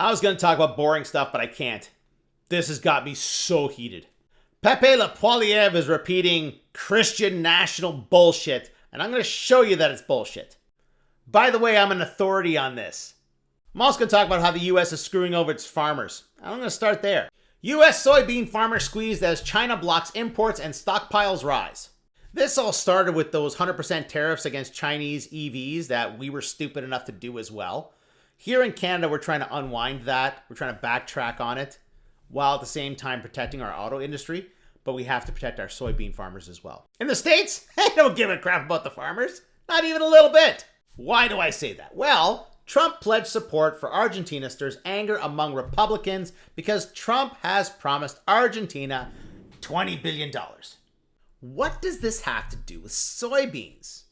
I was going to talk about boring stuff, but I can't. This has got me so heated. Pepe Le Poilievre is repeating Christian national bullshit, and I'm going to show you that it's bullshit. By the way, I'm an authority on this. I'm also going to talk about how the U.S. is screwing over its farmers. I'm going to start there. U.S. soybean farmers squeezed as China blocks imports and stockpiles rise. This all started with those 100% tariffs against Chinese EVs that we were stupid enough to do as well. Here in Canada, we're trying to unwind that. We're trying to backtrack on it while at the same time protecting our auto industry. But we have to protect our soybean farmers as well. In the States, they don't give a crap about the farmers. Not even a little bit. Why do I say that? Well, Trump pledged support for Argentina stirs anger among Republicans because Trump has promised Argentina $20 billion. What does this have to do with soybeans?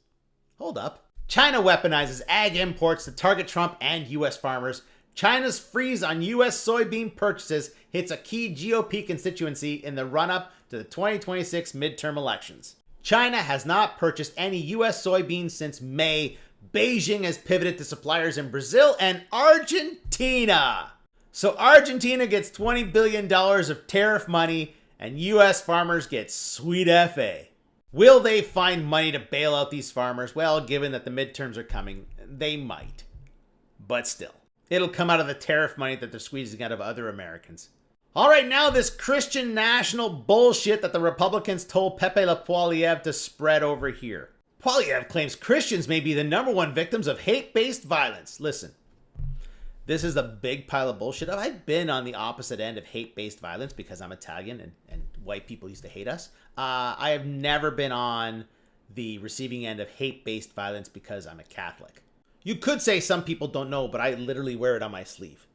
Hold up. China weaponizes ag imports to target Trump and U.S. farmers. China's freeze on U.S. soybean purchases hits a key GOP constituency in the run-up to the 2026 midterm elections. China has not purchased any U.S. soybeans since May. Beijing has pivoted to suppliers in Brazil and Argentina. So Argentina gets $20 billion of tariff money and U.S. farmers get sweet FA. Will they find money to bail out these farmers? Well, given that the midterms are coming, they might. But still, it'll come out of the tariff money that they're squeezing out of other Americans. All right, now this Christian national bullshit that the Republicans told Pepe Le Poilievre to spread over here. Poilievre claims Christians may be the #1 victims of hate-based violence. Listen, this is a big pile of bullshit. I've been on the opposite end of hate-based violence because I'm Italian and white people used to hate us. I have never been on the receiving end of hate-based violence because I'm a Catholic. You could say some people don't know, but I literally wear it on my sleeve.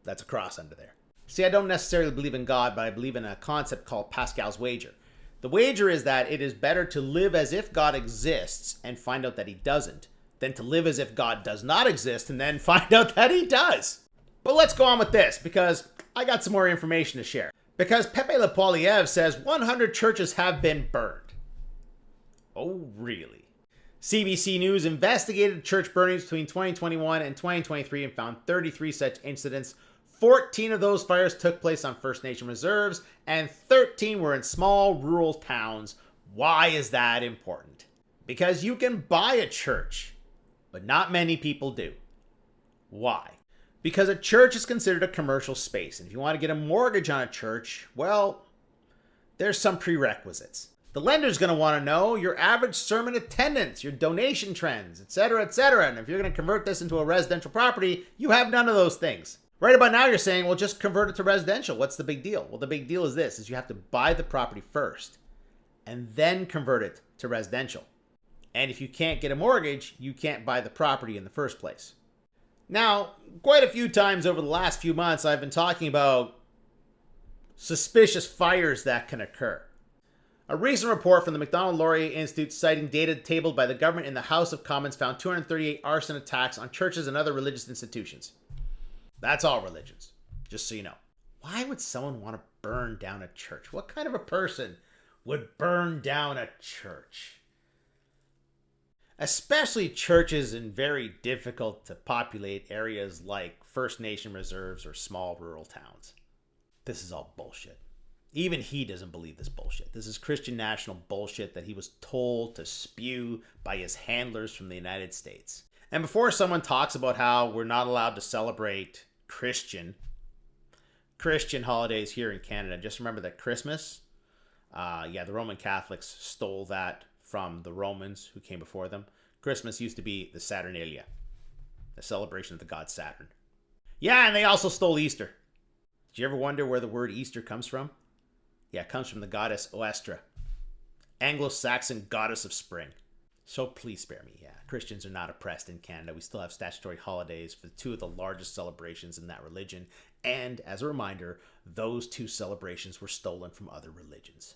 That's a cross under there. See, I don't necessarily believe in God, but I believe in a concept called Pascal's wager. The wager is that it is better to live as if God exists and find out that he doesn't, than to live as if God does not exist and then find out that he does. But let's go on with this, because I got some more information to share. Because Pepe Le Poilievre says 100 churches have been burned. Oh, really? CBC News investigated church burnings between 2021 and 2023 and found 33 such incidents. 14 of those fires took place on First Nation reserves, and 13 were in small rural towns. Why is that important? Because you can buy a church, but not many people do. Why? Because a church is considered a commercial space, and if you want to get a mortgage on a church, well, there's some prerequisites. The lender's going to want to know your average sermon attendance, your donation trends, etc., etc. And if you're going to convert this into a residential property, you have none of those things. Right about now, you're saying, well, just convert it to residential. What's the big deal? Well, the big deal is this, is you have to buy the property first and then convert it to residential. And if you can't get a mortgage, you can't buy the property in the first place. Now, quite a few times over the last few months, I've been talking about suspicious fires that can occur. A recent report from the Macdonald-Laurier Institute citing data tabled by the government in the House of Commons found 238 arson attacks on churches and other religious institutions. That's all religions, just so you know. Why would someone want to burn down a church? What kind of a person would burn down a church? Especially churches in very difficult to populate areas like First Nation reserves or small rural towns. This is all bullshit. Even he doesn't believe this bullshit. This is Christian national bullshit that he was told to spew by his handlers from the United States. And before someone talks about how we're not allowed to celebrate Christian holidays here in Canada, just remember that Christmas, the Roman Catholics stole that from the Romans who came before them. Christmas used to be the Saturnalia, the celebration of the god Saturn. Yeah, and they also stole Easter. Did you ever wonder where the word Easter comes from? Yeah, it comes from the goddess Oestra, Anglo-Saxon goddess of spring. So please spare me. Yeah, Christians are not oppressed in Canada. We still have statutory holidays for two of the largest celebrations in that religion. And as a reminder, those two celebrations were stolen from other religions.